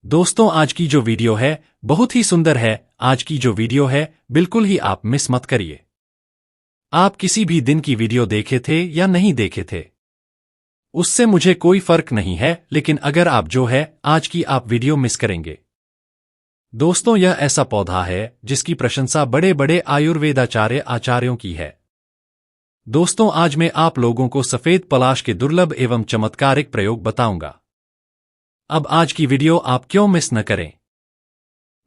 दोस्तों, आज की जो वीडियो है बहुत ही सुंदर है। आज की जो वीडियो है बिल्कुल ही आप मिस मत करिए। आप किसी भी दिन की वीडियो देखे थे या नहीं देखे थे, उससे मुझे कोई फर्क नहीं है, लेकिन अगर आप जो है आज की आप वीडियो मिस करेंगे। दोस्तों, यह ऐसा पौधा है जिसकी प्रशंसा बड़े बड़े आयुर्वेदाचार्यों की है। दोस्तों, आज मैं आप लोगों को सफेद पलाश के दुर्लभ एवं चमत्कारिक प्रयोग बताऊंगा। अब आज की वीडियो आप क्यों मिस न करें।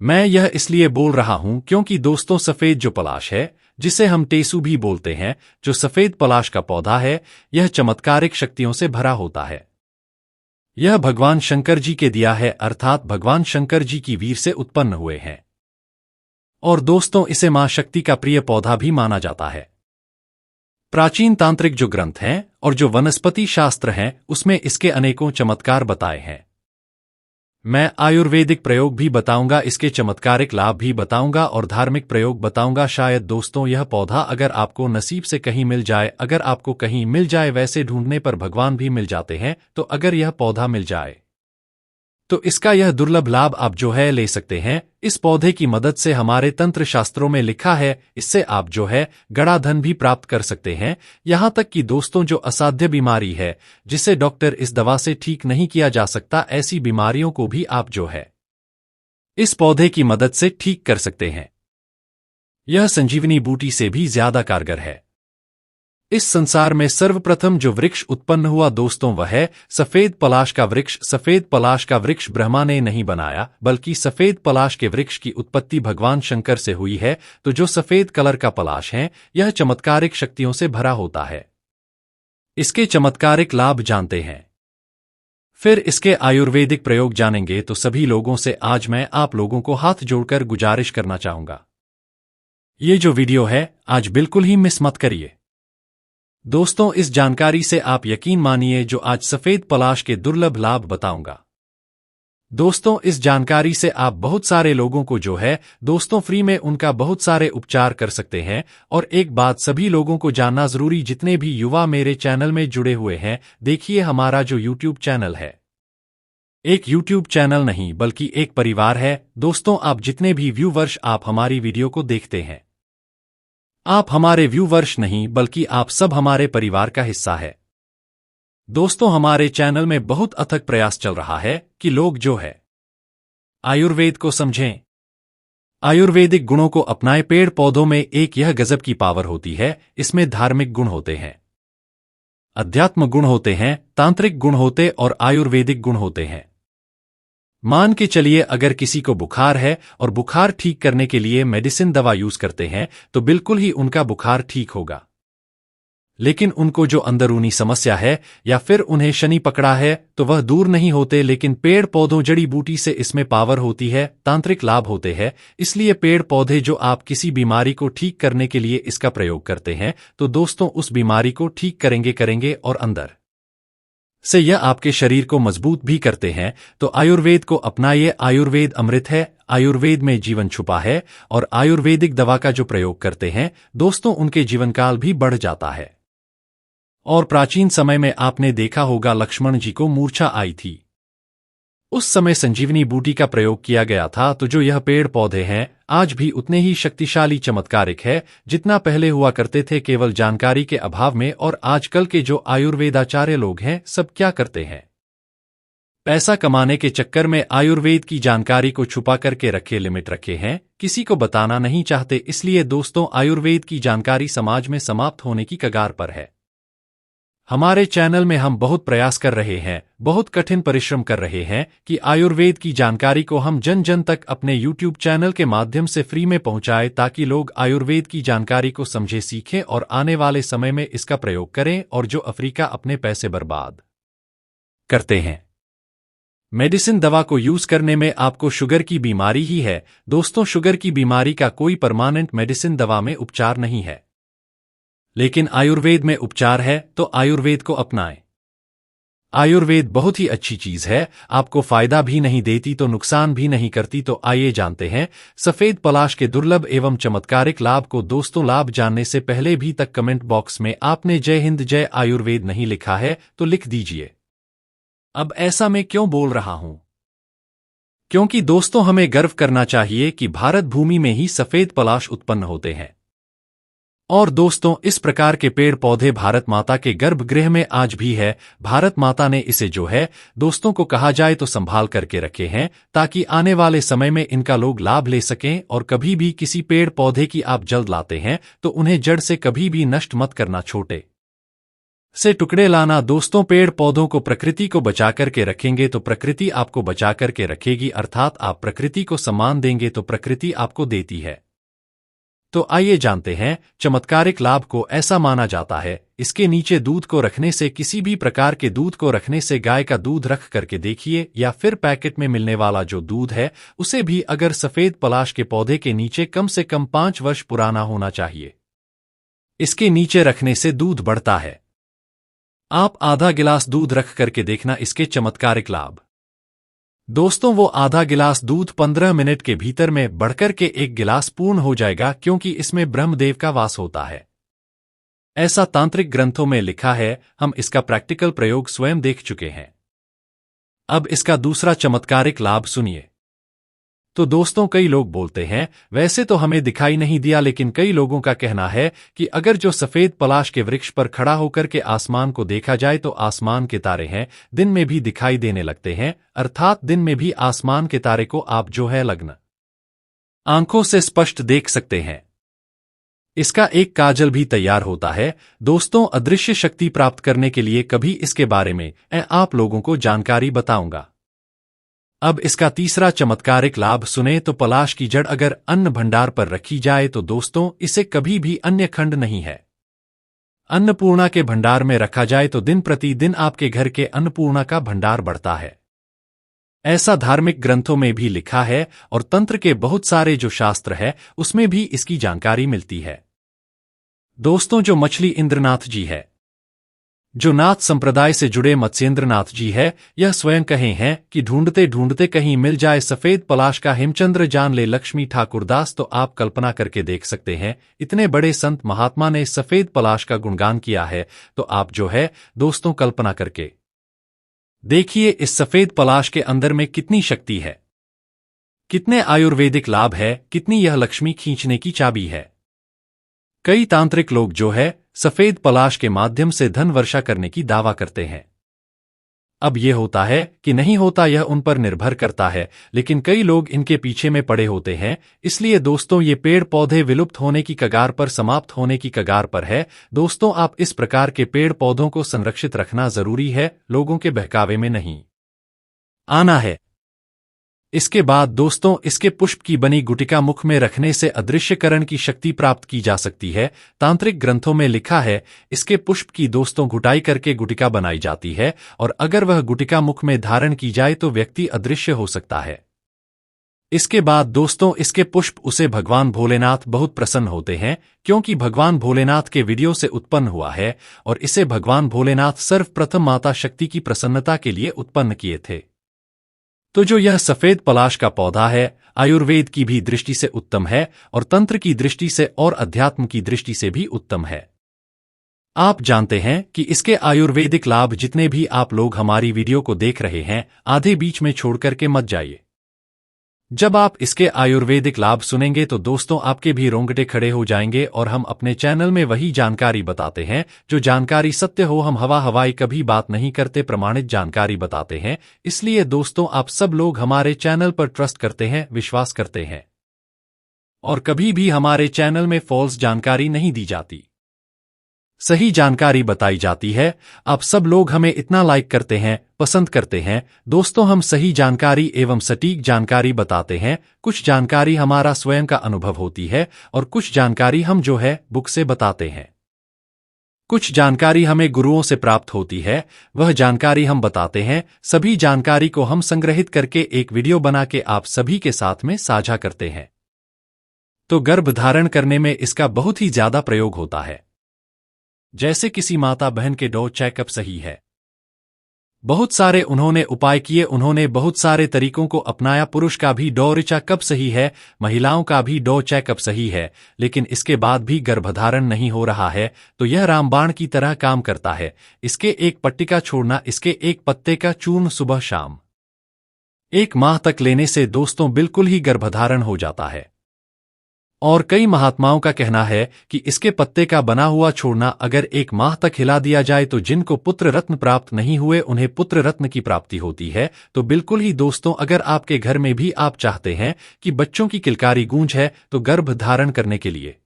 मैं यह इसलिए बोल रहा हूं क्योंकि दोस्तों, सफेद जो पलाश है, जिसे हम टेसू भी बोलते हैं, जो सफेद पलाश का पौधा है, यह चमत्कारिक शक्तियों से भरा होता है। यह भगवान शंकर जी के दिया है, अर्थात भगवान शंकर जी की वीर से उत्पन्न हुए हैं। और दोस्तों, इसे मां शक्ति का प्रिय पौधा भी माना जाता है। प्राचीन तांत्रिक जो ग्रंथ हैं और जो वनस्पति शास्त्र हैं, उसमें इसके अनेकों चमत्कार बताए हैं। मैं आयुर्वेदिक प्रयोग भी बताऊंगा, इसके चमत्कारिक लाभ भी बताऊंगा और धार्मिक प्रयोग बताऊंगा। शायद दोस्तों, यह पौधा अगर आपको नसीब से कहीं मिल जाए, अगर आपको कहीं मिल जाए, वैसे ढूंढने पर भगवान भी मिल जाते हैं, तो अगर यह पौधा मिल जाए तो इसका यह दुर्लभ लाभ आप जो है ले सकते हैं। इस पौधे की मदद से हमारे तंत्र शास्त्रों में लिखा है, इससे आप जो है गड़ा धन भी प्राप्त कर सकते हैं। यहां तक कि दोस्तों, जो असाध्य बीमारी है, जिसे डॉक्टर इस दवा से ठीक नहीं किया जा सकता, ऐसी बीमारियों को भी आप जो है इस पौधे की मदद से ठीक कर सकते हैं। यह संजीवनी बूटी से भी ज्यादा कारगर है। इस संसार में सर्वप्रथम जो वृक्ष उत्पन्न हुआ दोस्तों, वह है सफेद पलाश का वृक्ष। सफेद पलाश का वृक्ष ब्रह्मा ने नहीं बनाया, बल्कि सफेद पलाश के वृक्ष की उत्पत्ति भगवान शंकर से हुई है। तो जो सफेद कलर का पलाश है, यह चमत्कारिक शक्तियों से भरा होता है। इसके चमत्कारिक लाभ जानते हैं, फिर इसके आयुर्वेदिक प्रयोग जानेंगे। तो सभी लोगों से आज मैं आप लोगों को हाथ जोड़कर गुजारिश करना चाहूंगा, ये जो वीडियो है आज बिल्कुल ही मिस मत करिए। दोस्तों, इस जानकारी से आप यकीन मानिए जो आज सफेद पलाश के दुर्लभ लाभ बताऊंगा। दोस्तों, इस जानकारी से आप बहुत सारे लोगों को जो है दोस्तों फ्री में उनका बहुत सारे उपचार कर सकते हैं। और एक बात सभी लोगों को जानना जरूरी, जितने भी युवा मेरे चैनल में जुड़े हुए हैं, देखिए हमारा जो यूट्यूब चैनल है, एक यूट्यूब चैनल नहीं बल्कि एक परिवार है। दोस्तों, आप जितने भी व्यूवर्स आप हमारी वीडियो को देखते हैं, आप हमारे व्यूवर्स नहीं बल्कि आप सब हमारे परिवार का हिस्सा है। दोस्तों, हमारे चैनल में बहुत अथक प्रयास चल रहा है कि लोग जो है आयुर्वेद को समझें, आयुर्वेदिक गुणों को अपनाएं। पेड़ पौधों में एक यह गजब की पावर होती है, इसमें धार्मिक गुण होते हैं, अध्यात्म गुण होते हैं, तांत्रिक गुण होते और आयुर्वेदिक गुण होते हैं। मान के चलिए अगर किसी को बुखार है और बुखार ठीक करने के लिए मेडिसिन दवा यूज करते हैं, तो बिल्कुल ही उनका बुखार ठीक होगा। लेकिन उनको जो अंदरूनी समस्या है या फिर उन्हें शनि पकड़ा है, तो वह दूर नहीं होते। लेकिन पेड़ पौधों जड़ी बूटी से इसमें पावर होती है, तांत्रिक लाभ होते हैं। इसलिए पेड़ पौधे जो आप किसी बीमारी को ठीक करने के लिए इसका प्रयोग करते हैं, तो दोस्तों उस बीमारी को ठीक करेंगे और अंदर से यह आपके शरीर को मजबूत भी करते हैं। तो आयुर्वेद को अपनाइए, आयुर्वेद अमृत है, आयुर्वेद में जीवन छुपा है। और आयुर्वेदिक दवा का जो प्रयोग करते हैं दोस्तों, उनके जीवनकाल भी बढ़ जाता है। और प्राचीन समय में आपने देखा होगा लक्ष्मण जी को मूर्छा आई थी, उस समय संजीवनी बूटी का प्रयोग किया गया था। तो जो यह पेड़ पौधे हैं आज भी उतने ही शक्तिशाली चमत्कारिक है जितना पहले हुआ करते थे, केवल जानकारी के अभाव में। और आजकल के जो आयुर्वेदाचार्य लोग हैं, सब क्या करते हैं, पैसा कमाने के चक्कर में आयुर्वेद की जानकारी को छुपा करके रखे, लिमिट रखे हैं, किसी को बताना नहीं चाहते। इसलिए दोस्तों, आयुर्वेद की जानकारी समाज में समाप्त होने की कगार पर है। हमारे चैनल में हम बहुत प्रयास कर रहे हैं, बहुत कठिन परिश्रम कर रहे हैं कि आयुर्वेद की जानकारी को हम जन जन तक अपने यूट्यूब चैनल के माध्यम से फ्री में पहुंचाएं, ताकि लोग आयुर्वेद की जानकारी को समझे, सीखें और आने वाले समय में इसका प्रयोग करें। और जो अफ्रीका अपने पैसे बर्बाद करते हैं मेडिसिन दवा को यूज करने में, आपको शुगर की बीमारी ही है दोस्तों, शुगर की बीमारी का कोई परमानेंट मेडिसिन दवा में उपचार नहीं है, लेकिन आयुर्वेद में उपचार है। तो आयुर्वेद को अपनाएं। आयुर्वेद बहुत ही अच्छी चीज है, आपको फायदा भी नहीं देती तो नुकसान भी नहीं करती। तो आइए जानते हैं सफेद पलाश के दुर्लभ एवं चमत्कारिक लाभ को। दोस्तों, लाभ जानने से पहले भी तक कमेंट बॉक्स में आपने जय हिंद जय आयुर्वेद नहीं लिखा है तो लिख दीजिए। अब ऐसा मैं क्यों बोल रहा हूं, क्योंकि दोस्तों हमें गर्व करना चाहिए कि भारत भूमि में ही सफेद पलाश उत्पन्न होते हैं। और दोस्तों इस प्रकार के पेड़ पौधे भारत माता के गर्भगृह में आज भी है। भारत माता ने इसे जो है दोस्तों को कहा जाए तो संभाल करके रखे हैं, ताकि आने वाले समय में इनका लोग लाभ ले सकें। और कभी भी किसी पेड़ पौधे की आप जल्द लाते हैं तो उन्हें जड़ से कभी भी नष्ट मत करना, छोटे से टुकड़े लाना। दोस्तों पेड़ पौधों को प्रकृति को बचा करके रखेंगे तो प्रकृति आपको बचा करके रखेगी, अर्थात आप प्रकृति को सम्मान देंगे तो प्रकृति आपको देती है। तो आइए जानते हैं चमत्कारिक लाभ को। ऐसा माना जाता है इसके नीचे दूध को रखने से, किसी भी प्रकार के दूध को रखने से, गाय का दूध रख करके देखिए या फिर पैकेट में मिलने वाला जो दूध है उसे भी अगर सफेद पलाश के पौधे के नीचे कम से कम 5 वर्ष पुराना होना चाहिए, इसके नीचे रखने से दूध बढ़ता है। आप आधा गिलास दूध रख करके देखना इसके चमत्कारिक लाभ। दोस्तों वो आधा गिलास दूध 15 मिनट के भीतर में बढ़कर के 1 गिलास पूर्ण हो जाएगा, क्योंकि इसमें ब्रह्मदेव का वास होता है। ऐसा तांत्रिक ग्रंथों में लिखा है, हम इसका प्रैक्टिकल प्रयोग स्वयं देख चुके हैं। अब इसका दूसरा चमत्कारिक लाभ सुनिए। तो दोस्तों कई लोग बोलते हैं वैसे तो हमें दिखाई नहीं दिया, लेकिन कई लोगों का कहना है कि अगर जो सफेद पलाश के वृक्ष पर खड़ा होकर के आसमान को देखा जाए तो आसमान के तारे हैं दिन में भी दिखाई देने लगते हैं, अर्थात दिन में भी आसमान के तारे को आप जो है लग्न आंखों से स्पष्ट देख सकते हैं। इसका एक काजल भी तैयार होता है। दोस्तों अदृश्य शक्ति प्राप्त करने के लिए कभी इसके बारे में आप लोगों को जानकारी बताऊंगा। अब इसका तीसरा चमत्कारिक लाभ सुने तो पलाश की जड़ अगर अन्न भंडार पर रखी जाए तो दोस्तों इसे कभी भी अन्य खंड नहीं है, अन्नपूर्णा के भंडार में रखा जाए तो दिन प्रतिदिन आपके घर के अन्नपूर्णा का भंडार बढ़ता है। ऐसा धार्मिक ग्रंथों में भी लिखा है और तंत्र के बहुत सारे जो शास्त्र है उसमें भी इसकी जानकारी मिलती है। दोस्तों जो मछली इंद्रनाथ जी है, जो नाथ संप्रदाय से जुड़े मत्स्येंद्रनाथ जी है, यह स्वयं कहे हैं कि ढूंढते ढूंढते कहीं मिल जाए सफेद पलाश का हेमचंद्र जान ले लक्ष्मी ठाकुरदास। तो आप कल्पना करके देख सकते हैं इतने बड़े संत महात्मा ने सफेद पलाश का गुणगान किया है, तो आप जो है दोस्तों कल्पना करके देखिए इस सफेद पलाश के अंदर में कितनी शक्ति है, कितने आयुर्वेदिक लाभ है, कितनी यह लक्ष्मी खींचने की चाबी है। कई तांत्रिक लोग जो है सफेद पलाश के माध्यम से धन वर्षा करने की दावा करते हैं। अब यह होता है कि नहीं होता यह उन पर निर्भर करता है, लेकिन कई लोग इनके पीछे में पड़े होते हैं। इसलिए दोस्तों ये पेड़ पौधे विलुप्त होने की कगार पर, समाप्त होने की कगार पर है। दोस्तों आप इस प्रकार के पेड़ पौधों को संरक्षित रखना जरूरी है, लोगों के बहकावे में नहीं आना है। इसके बाद दोस्तों इसके पुष्प की बनी गुटिका मुख में रखने से अदृश्यकरण की शक्ति प्राप्त की जा सकती है। तांत्रिक ग्रंथों में लिखा है इसके पुष्प की दोस्तों घुटाई करके गुटिका बनाई जाती है, और अगर वह गुटिका मुख में धारण की जाए तो व्यक्ति अदृश्य हो सकता है। इसके बाद दोस्तों इसके पुष्प उसे भगवान भोलेनाथ बहुत प्रसन्न होते हैं, क्योंकि भगवान भोलेनाथ के वीडियो से उत्पन्न हुआ है, और इसे भगवान भोलेनाथ सर्वप्रथम माता शक्ति की प्रसन्नता के लिए उत्पन्न किए थे। तो जो यह सफेद पलाश का पौधा है आयुर्वेद की भी दृष्टि से उत्तम है, और तंत्र की दृष्टि से और अध्यात्म की दृष्टि से भी उत्तम है। आप जानते हैं कि इसके आयुर्वेदिक लाभ जितने भी आप लोग हमारी वीडियो को देख रहे हैं, आधे बीच में छोड़ करके मत जाइए। जब आप इसके आयुर्वेदिक लाभ सुनेंगे तो दोस्तों आपके भी रोंगटे खड़े हो जाएंगे, और हम अपने चैनल में वही जानकारी बताते हैं जो जानकारी सत्य हो। हम हवाई कभी बात नहीं करते, प्रमाणित जानकारी बताते हैं। इसलिए दोस्तों आप सब लोग हमारे चैनल पर ट्रस्ट करते हैं, विश्वास करते हैं, और कभी भी हमारे चैनल में फॉल्स जानकारी नहीं दी जाती, सही जानकारी बताई जाती है। आप सब लोग हमें इतना लाइक करते हैं, पसंद करते हैं। दोस्तों हम सही जानकारी एवं सटीक जानकारी बताते हैं। कुछ जानकारी हमारा स्वयं का अनुभव होती है, और कुछ जानकारी हम जो है बुक से बताते हैं। कुछ जानकारी हमें गुरुओं से प्राप्त होती है, वह जानकारी हम बताते हैं। सभी जानकारी को हम संग्रहित करके एक वीडियो बना के आप सभी के साथ में साझा करते हैं। तो गर्भ धारण करने में इसका बहुत ही ज्यादा प्रयोग होता है। जैसे किसी माता बहन के डो चेकअप सही है, बहुत सारे उन्होंने उपाय किए, उन्होंने बहुत सारे तरीकों को अपनाया। पुरुष का भी डो चेकअप सही है, महिलाओं का भी डो चेकअप सही है, लेकिन इसके बाद भी गर्भधारण नहीं हो रहा है, तो यह रामबाण की तरह काम करता है। इसके एक पट्टिका छोड़ना, इसके एक पत्ते का चूर्ण सुबह शाम 1 माह तक लेने से दोस्तों बिल्कुल ही गर्भधारण हो जाता है। और कई महात्माओं का कहना है कि इसके पत्ते का बना हुआ छोड़ना अगर 1 माह तक हिला दिया जाए तो जिनको पुत्र रत्न प्राप्त नहीं हुए उन्हें पुत्र रत्न की प्राप्ति होती है। तो बिल्कुल ही दोस्तों, अगर आपके घर में भी आप चाहते हैं कि बच्चों की किलकारी गूंज है तो गर्भ धारण करने के लिए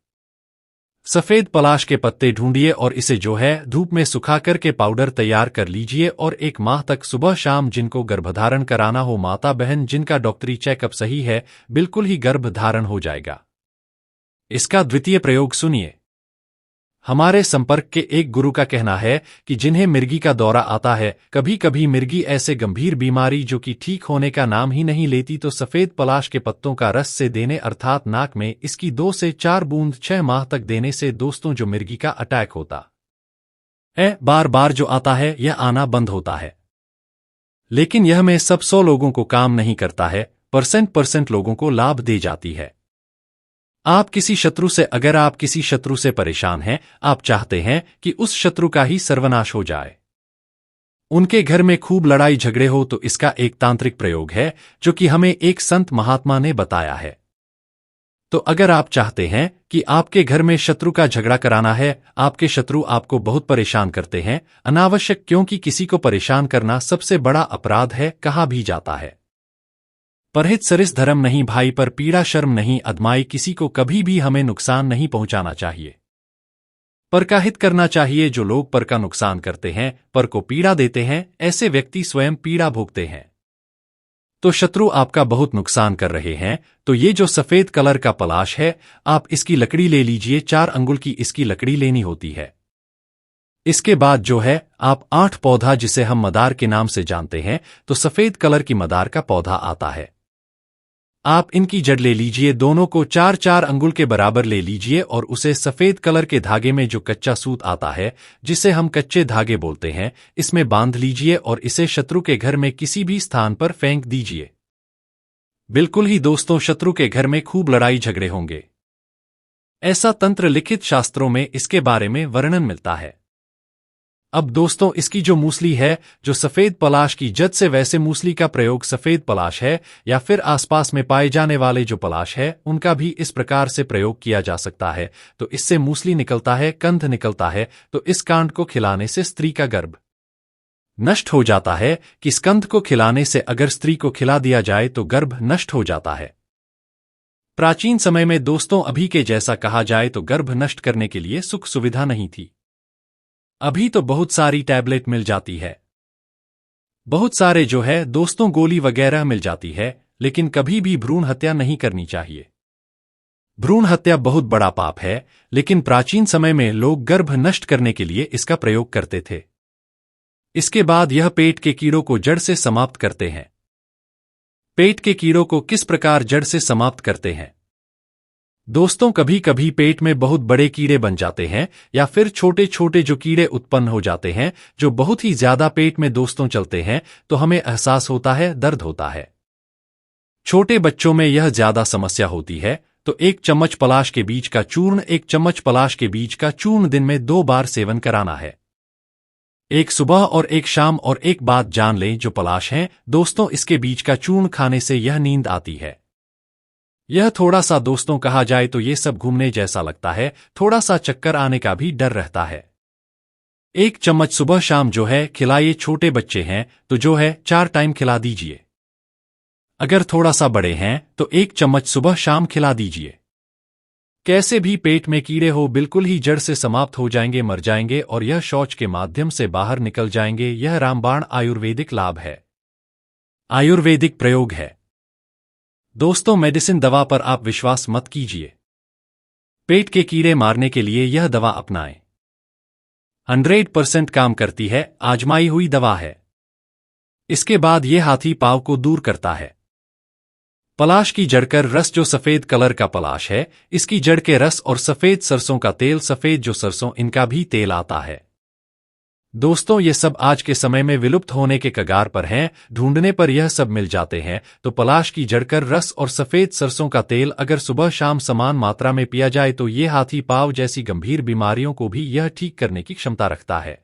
सफेद पलाश के पत्ते ढूंढिए और इसे जो है धूप में सुखा करके पाउडर तैयार कर लीजिए और 1 माह तक सुबह शाम जिनको गर्भधारण कराना हो, माता बहन जिनका डॉक्टरी चेकअप सही है, बिल्कुल ही गर्भ धारण हो जाएगा। इसका द्वितीय प्रयोग सुनिए। हमारे संपर्क के एक गुरु का कहना है कि जिन्हें मिर्गी का दौरा आता है, कभी कभी मिर्गी ऐसे गंभीर बीमारी जो कि ठीक होने का नाम ही नहीं लेती, तो सफेद पलाश के पत्तों का रस से देने अर्थात नाक में इसकी 2 से 4 बूंद 6 माह तक देने से दोस्तों जो मिर्गी का अटैक होता है, बार बार जो आता है, यह आना बंद होता है। लेकिन यह में सब 100 लोगों को काम नहीं करता है, % लोगों को लाभ दे जाती है। आप किसी शत्रु से परेशान हैं, आप चाहते हैं कि उस शत्रु का ही सर्वनाश हो जाए, उनके घर में खूब लड़ाई झगड़े हो, तो इसका एक तांत्रिक प्रयोग है जो कि हमें एक संत महात्मा ने बताया है। तो अगर आप चाहते हैं कि आपके घर में शत्रु का झगड़ा कराना है, आपके शत्रु आपको बहुत परेशान करते हैं अनावश्यक, क्योंकि किसी को परेशान करना सबसे बड़ा अपराध है, कहा भी जाता है। परहित सरिस धर्म नहीं भाई, पर पीड़ा शर्म नहीं अदमाई, किसी को कभी भी हमें नुकसान नहीं पहुंचाना चाहिए। पर का हित करना चाहिए। जो लोग पर का नुकसान करते हैं, पर को पीड़ा देते हैं, ऐसे व्यक्ति स्वयं पीड़ा भोगते हैं। तो शत्रु आपका बहुत नुकसान कर रहे हैं, तो ये जो सफेद कलर का पलाश है, आप इसकी लकड़ी ले लीजिए, 4 अंगुल की इसकी लकड़ी लेनी होती है। इसके बाद जो है आप 8 पौधा, जिसे हम मदार के नाम से जानते हैं, तो सफेद कलर की मदार का पौधा आता है, आप इनकी जड़ ले लीजिए, दोनों को 4-4 अंगुल के बराबर ले लीजिए और उसे सफेद कलर के धागे में जो कच्चा सूत आता है, जिसे हम कच्चे धागे बोलते हैं, इसमें बांध लीजिए और इसे शत्रु के घर में किसी भी स्थान पर फेंक दीजिए। बिल्कुल ही दोस्तों, शत्रु के घर में खूब लड़ाई झगड़े होंगे, ऐसा तंत्र लिखित शास्त्रों में इसके बारे में वर्णन मिलता है। अब दोस्तों, इसकी जो मूसली है, जो सफेद पलाश की जद से, वैसे मूसली का प्रयोग सफेद पलाश है या फिर आसपास में पाए जाने वाले जो पलाश है उनका भी इस प्रकार से प्रयोग किया जा सकता है। तो इससे मूसली निकलता है, कंद निकलता है, तो इस कांड को खिलाने से स्त्री का गर्भ नष्ट हो जाता है। कि इस कंद को खिलाने से अगर स्त्री को खिला दिया जाए तो गर्भ नष्ट हो जाता है। प्राचीन समय में दोस्तों, अभी के जैसा कहा जाए तो गर्भ नष्ट करने के लिए सुख सुविधा नहीं थी। अभी तो बहुत सारी टैबलेट मिल जाती है, बहुत सारे जो है दोस्तों गोली वगैरह मिल जाती है, लेकिन कभी भी भ्रूण हत्या नहीं करनी चाहिए। भ्रूण हत्या बहुत बड़ा पाप है, लेकिन प्राचीन समय में लोग गर्भ नष्ट करने के लिए इसका प्रयोग करते थे। इसके बाद यह पेट के कीड़ों को जड़ से समाप्त करते हैं। पेट के कीड़ों को किस प्रकार जड़ से समाप्त करते हैं दोस्तों? कभी कभी पेट में बहुत बड़े कीड़े बन जाते हैं या फिर छोटे छोटे जो कीड़े उत्पन्न हो जाते हैं, जो बहुत ही ज्यादा पेट में दोस्तों चलते हैं, तो हमें एहसास होता है, दर्द होता है। छोटे बच्चों में यह ज्यादा समस्या होती है, तो 1 चम्मच पलाश के बीज का चूर्ण 1 चम्मच पलाश के बीज का चूर्ण दिन में 2 बार सेवन कराना है, एक सुबह और एक शाम। और एक बात जान लें, जो पलाश हैं दोस्तों, इसके बीज का चूर्ण खाने से यह नींद आती है। यह थोड़ा सा दोस्तों कहा जाए तो ये सब घूमने जैसा लगता है, थोड़ा सा चक्कर आने का भी डर रहता है। 1 चम्मच सुबह शाम जो है खिलाइए। छोटे बच्चे हैं तो जो है 4 टाइम खिला दीजिए। अगर थोड़ा सा बड़े हैं तो 1 चम्मच सुबह शाम खिला दीजिए। कैसे भी पेट में कीड़े हो, बिल्कुल ही जड़ से समाप्त हो जाएंगे, मर जाएंगे और यह शौच के माध्यम से बाहर निकल जाएंगे। यह रामबाण आयुर्वेदिक लाभ है, आयुर्वेदिक प्रयोग है दोस्तों। मेडिसिन दवा पर आप विश्वास मत कीजिए। पेट के कीड़े मारने के लिए यह दवा अपनाएं, 100% काम करती है, आजमाई हुई दवा है। इसके बाद यह हाथी पांव को दूर करता है। पलाश की जड़ कर रस, जो सफेद कलर का पलाश है, इसकी जड़ के रस और सफेद सरसों का तेल, सफेद जो सरसों, इनका भी तेल आता है दोस्तों। ये सब आज के समय में विलुप्त होने के कगार पर हैं, ढूंढने पर यह सब मिल जाते हैं। तो पलाश की जड़ कर रस और सफेद सरसों का तेल अगर सुबह शाम समान मात्रा में पिया जाए तो ये हाथी पांव जैसी गंभीर बीमारियों को भी यह ठीक करने की क्षमता रखता है।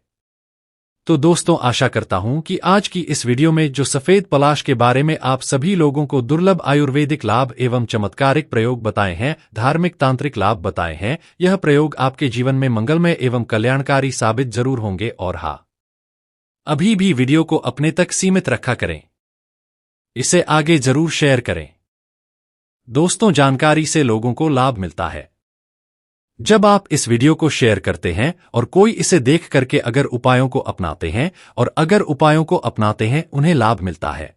तो दोस्तों, आशा करता हूं कि आज की इस वीडियो में जो सफेद पलाश के बारे में आप सभी लोगों को दुर्लभ आयुर्वेदिक लाभ एवं चमत्कारिक प्रयोग बताए हैं, धार्मिक तांत्रिक लाभ बताए हैं, यह प्रयोग आपके जीवन में मंगलमय एवं कल्याणकारी साबित जरूर होंगे। और हाँ, अभी भी वीडियो को अपने तक सीमित रखा करें, इसे आगे जरूर शेयर करें। दोस्तों, जानकारी से लोगों को लाभ मिलता है। जब आप इस वीडियो को शेयर करते हैं और कोई इसे देख करके अगर उपायों को अपनाते हैं और अगर उपायों को अपनाते हैं उन्हें लाभ मिलता है,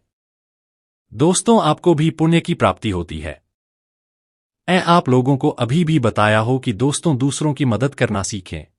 दोस्तों आपको भी पुण्य की प्राप्ति होती है। आप लोगों को अभी भी बताया हो कि दोस्तों दूसरों की मदद करना सीखें।